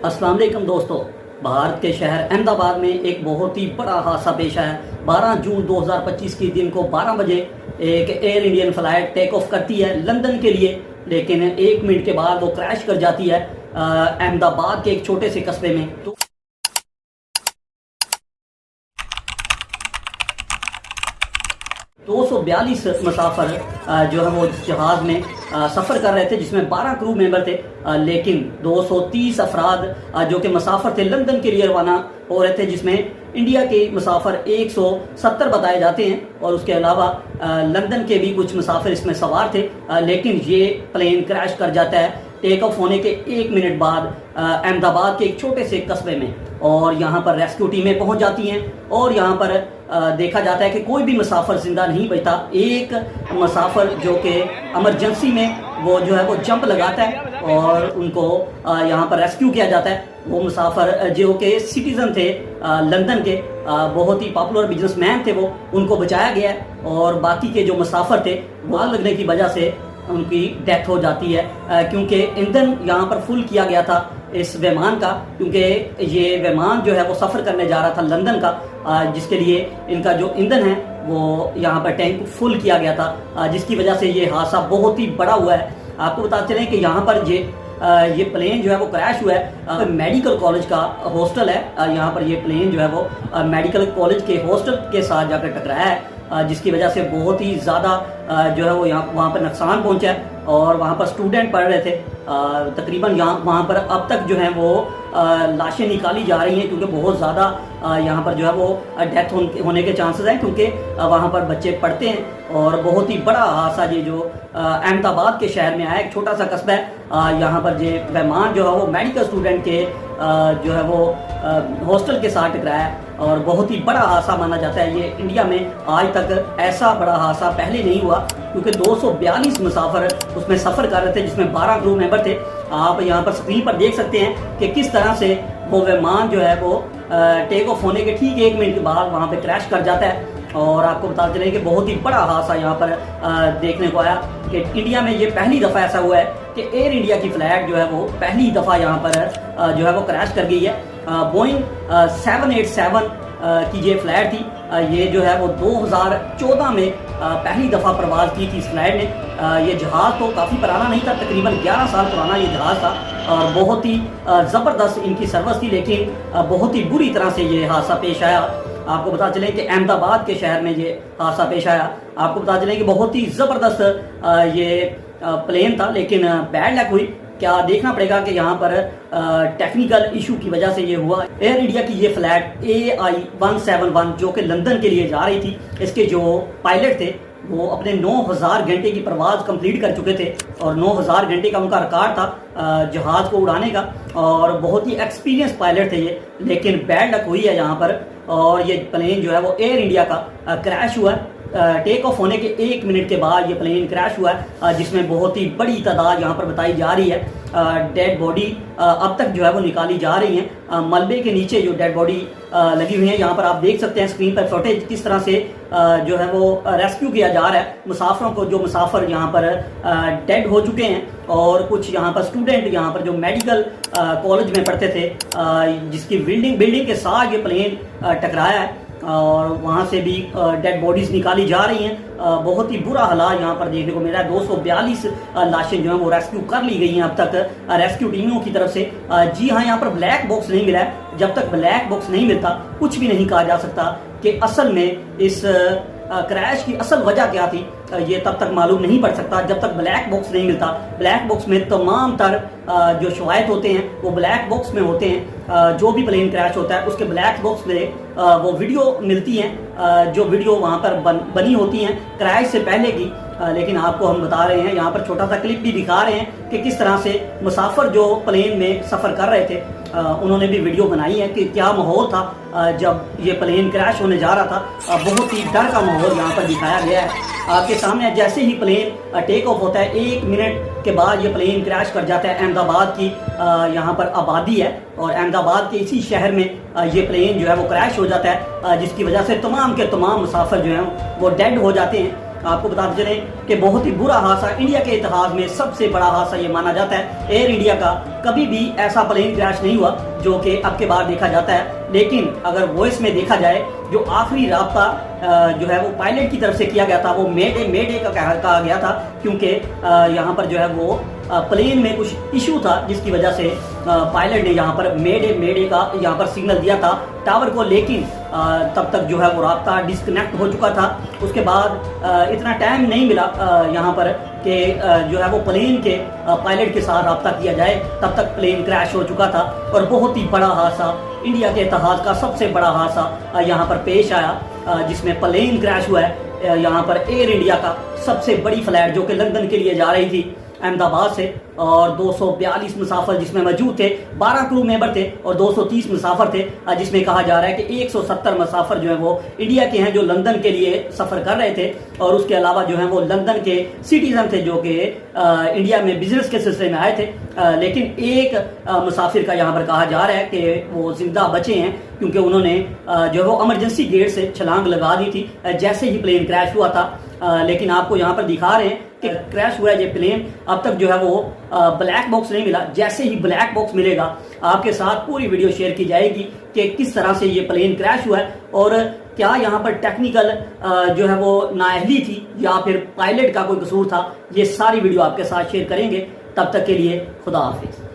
अस्सलाम वालेकुम दोस्तों। भारत के शहर अहमदाबाद में एक बहुत ही बड़ा हादसा पेश आया। 12 जून 2025 के दिन को 12 बजे एक Air Indian flight take off करती है लंदन के लिए, लेकिन 1 मिनट के बाद वो क्रैश कर जाती है अहमदाबाद के एक छोटे से कस्बे में। तो 242 मुसाफिर जो है वो जहाज़ में सफ़र कर रहे थे, जिसमें 12 क्रू मेंबर थे, लेकिन 230 अफराद जो कि मुसाफिर थे लंदन के लिए रवाना हो रहे थे, जिसमें इंडिया के मुसाफिर 170 बताए जाते हैं और उसके अलावा लंदन के भी कुछ मुसाफिर इसमें सवार थे। लेकिन ये प्लेन क्रैश कर जाता है टेक ऑफ होने के 1 मिनट बाद अहमदाबाद के एक छोटे से कस्बे में, और यहाँ पर रेस्क्यू टीमें पहुँच जाती हैं और यहाँ पर देखा जाता है कि कोई भी मुसाफिर जिंदा नहीं बचता। एक मुसाफिर जो कि इमरजेंसी में वो जो है वो जंप लगाता है और उनको यहाँ पर रेस्क्यू किया जाता है। वो मुसाफिर जो कि सिटीजन थे लंदन के, बहुत ही पॉपुलर बिजनेसमैन थे, वो उनको बचाया गया है, और बाकी के जो मुसाफिर थे वो आग लगने की वजह से उनकी डेथ हो जाती है, क्योंकि ईंधन यहाँ पर फुल किया गया था इस विमान का, क्योंकि ये विमान जो है वो सफ़र करने जा रहा था लंदन का, जिसके लिए इनका जो ईंधन है वो यहाँ पर टैंक फुल किया गया था, जिसकी वजह से ये हादसा बहुत ही बड़ा हुआ है। आपको बताते चलें कि यहाँ पर ये प्लेन जो है वो क्रैश हुआ है मेडिकल कॉलेज का हॉस्टल है। यहाँ पर ये प्लेन जो है वो मेडिकल कॉलेज के हॉस्टल के साथ जाकर टकराया है, जिसकी वजह से बहुत ही ज़्यादा जो है वो वहाँ पर नुकसान पहुँचा है, और वहाँ पर स्टूडेंट पढ़ रहे थे। तकरीबन वहाँ पर अब तक जो है वो लाशें निकाली जा रही हैं, क्योंकि बहुत ज़्यादा यहाँ पर जो है वो डेथ होने के चांसेस हैं, क्योंकि वहाँ पर बच्चे पढ़ते हैं। और बहुत ही बड़ा हादसा ये जो अहमदाबाद के शहर में आया, एक छोटा सा कस्बा है। यहाँ पर ये विमान जो है वो मेडिकल स्टूडेंट के जो है वो हॉस्टल के साथ टकराया है, और बहुत ही बड़ा हादसा माना जाता है। ये इंडिया में आज तक ऐसा बड़ा हादसा पहले नहीं हुआ, क्योंकि 242 मुसाफिर उसमें सफ़र कर रहे थे, जिसमें 12 क्रू मेंबर थे। आप यहाँ पर स्क्रीन पर देख सकते हैं कि किस तरह से वो विमान जो है वो टेक ऑफ होने के ठीक 1 मिनट के बाद वहाँ पे क्रैश कर जाता है। और आपको बता चलें कि बहुत ही बड़ा हादसा यहाँ पर देखने को आया कि इंडिया में ये पहली दफ़ा ऐसा हुआ है कि एयर इंडिया की फ्लाइट जो है वो पहली दफ़ा यहाँ पर जो है वो क्रैश कर गई है। बोइंग 787 की ये फ्लाइट थी। ये जो है वो 2014 में पहली दफ़ा परवाज़ की थी इस फ्लाइट ने। ये जहाज़ तो काफ़ी पुराना नहीं था, तकरीबन 11 साल पुराना ये जहाज़ था, और बहुत ही ज़बरदस्त इनकी सर्विस थी, लेकिन बहुत ही बुरी तरह से ये हादसा पेश आया। आपको बता चलें कि अहमदाबाद के शहर में ये हादसा पेश आया। आपको बता चलें कि बहुत ही ज़बरदस्त ये प्लेन था, लेकिन बैड लक हुई। क्या देखना पड़ेगा कि यहाँ पर टेक्निकल इशू की वजह से ये हुआ। एयर इंडिया की ये फ्लाइट AI-171 जो कि लंदन के लिए जा रही थी, इसके जो पायलट थे वो अपने 9000 घंटे की प्रवास कंप्लीट कर चुके थे, और 9000 घंटे का उनका रिकॉर्ड था जहाज़ को उड़ाने का, और बहुत ही एक्सपीरियंस पायलट थे ये। लेकिन बैड लक हुई है यहाँ पर, और ये प्लेन जो है वो एयर इंडिया का क्रैश हुआ है। टेक ऑफ होने के 1 मिनट के बाद ये प्लेन क्रैश हुआ है, जिसमें बहुत ही बड़ी तादाद यहाँ पर बताई जा रही है। डेड बॉडी अब तक जो है वो निकाली जा रही हैं। मलबे के नीचे जो डेड बॉडी लगी हुई है, यहाँ पर आप देख सकते हैं स्क्रीन पर फुटेज किस तरह से जो है वो रेस्क्यू किया जा रहा है मुसाफिरों को। जो मुसाफिर यहाँ पर डेड हो चुके हैं, और कुछ यहाँ पर स्टूडेंट यहाँ पर जो मेडिकल कॉलेज में पढ़ते थे, जिसकी बिल्डिंग के साथ ये प्लेन टकराया है, और वहाँ से भी डेड बॉडीज निकाली जा रही हैं। बहुत ही बुरा हालात यहाँ पर देखने को मिल रहा है। 242 लाशें जो हैं वो रेस्क्यू कर ली गई हैं अब तक रेस्क्यू टीमों की तरफ से। जी हाँ, यहाँ पर ब्लैक बॉक्स नहीं मिला है। जब तक ब्लैक बॉक्स नहीं मिलता कुछ भी नहीं कहा जा सकता कि असल में इस क्रैश की असल वजह क्या थी। ये तब तक मालूम नहीं पड़ सकता जब तक ब्लैक बॉक्स नहीं मिलता। ब्लैक बॉक्स में तमाम तर जो शवायद होते हैं वो ब्लैक बॉक्स में होते हैं। जो भी प्लेन क्रैश होता है उसके ब्लैक बॉक्स में वो वीडियो मिलती हैं, जो वीडियो वहाँ पर बनी होती हैं क्रैश से पहले की। लेकिन आपको हम बता रहे हैं, यहाँ पर छोटा सा क्लिप भी दिखा रहे हैं कि किस तरह से मुसाफिर जो प्लेन में सफ़र कर रहे थे, उन्होंने भी वीडियो बनाई है कि क्या माहौल था जब ये प्लेन क्रैश होने जा रहा था। बहुत ही डर का माहौल यहाँ पर दिखाया गया है आपके सामने। जैसे ही प्लेन टेक ऑफ होता है 1 मिनट के बाद ये प्लेन क्रैश कर जाता है। अहमदाबाद की यहाँ पर आबादी है, और अहमदाबाद के इसी शहर में ये प्लेन जो है वो क्रैश हो जाता है, जिसकी वजह से तमाम के तमाम मुसाफिर जो हैं वो डेड हो जाते हैं। آپ کو بتاتے چلیں کہ بہت ہی برا حادثہ، انڈیا کے اتحاد میں سب سے بڑا حادثہ یہ مانا جاتا ہے۔ ایئر انڈیا کا کبھی بھی ایسا پلین کریش نہیں ہوا جو کہ اب کے بعد دیکھا جاتا ہے، لیکن اگر وائس میں دیکھا جائے جو آخری رابطہ جو ہے وہ پائلٹ کی طرف سے کیا گیا تھا وہ مے ڈے کا کہا گیا تھا، کیونکہ یہاں پر جو ہے وہ پلین میں کچھ ایشو تھا جس کی وجہ سے پائلٹ نے یہاں پر مے ڈے کا یہاں پر سگنل دیا تھا ٹاور کو، لیکن تب تک جو ہے وہ رابطہ ڈسکنیکٹ ہو چکا تھا۔ اس کے بعد اتنا ٹائم نہیں ملا یہاں پر کہ جو ہے وہ پلین کے پائلٹ کے ساتھ رابطہ کیا جائے، تب تک پلین کریش ہو چکا تھا اور بہت ہی بڑا حادثہ، انڈیا کے اتحاد کا سب سے بڑا حادثہ یہاں پر پیش آیا جس میں پلین کریش ہوا ہے یہاں پر ایئر انڈیا کا سب سے بڑی فلائٹ جو کہ لندن کے لیے جا رہی تھی احمد آباد سے، اور 242 مسافر جس میں موجود تھے، 12 کرو ممبر تھے اور 230 مسافر تھے، جس میں کہا جا رہا ہے کہ 170 مسافر جو ہیں وہ انڈیا کے ہیں جو لندن کے لیے سفر کر رہے تھے، اور اس کے علاوہ جو ہیں وہ لندن کے سٹیزن تھے جو کہ انڈیا میں بزنس کے سلسلے میں آئے تھے، لیکن ایک مسافر کا یہاں پر کہا جا رہا ہے کہ وہ زندہ بچے ہیں کیونکہ انہوں نے جو ہے وہ ایمرجنسی گیٹ سے چھلانگ لگا دی تھی جیسے ہی پلین کریش ہوا تھا۔ لیکن آپ کو یہاں پر دکھا رہے ہیں کہ کریش ہوا ہے یہ پلین، اب تک جو ہے وہ بلیک باکس نہیں ملا، جیسے ہی بلیک باکس ملے گا آپ کے ساتھ پوری ویڈیو شیئر کی جائے گی کہ کس طرح سے یہ پلین کریش ہوا ہے اور کیا یہاں پر ٹیکنیکل جو ہے وہ نااہلی تھی یا پھر پائلٹ کا کوئی قصور تھا۔ یہ ساری ویڈیو آپ کے ساتھ شیئر کریں گے، تب تک کے لیے خدا حافظ۔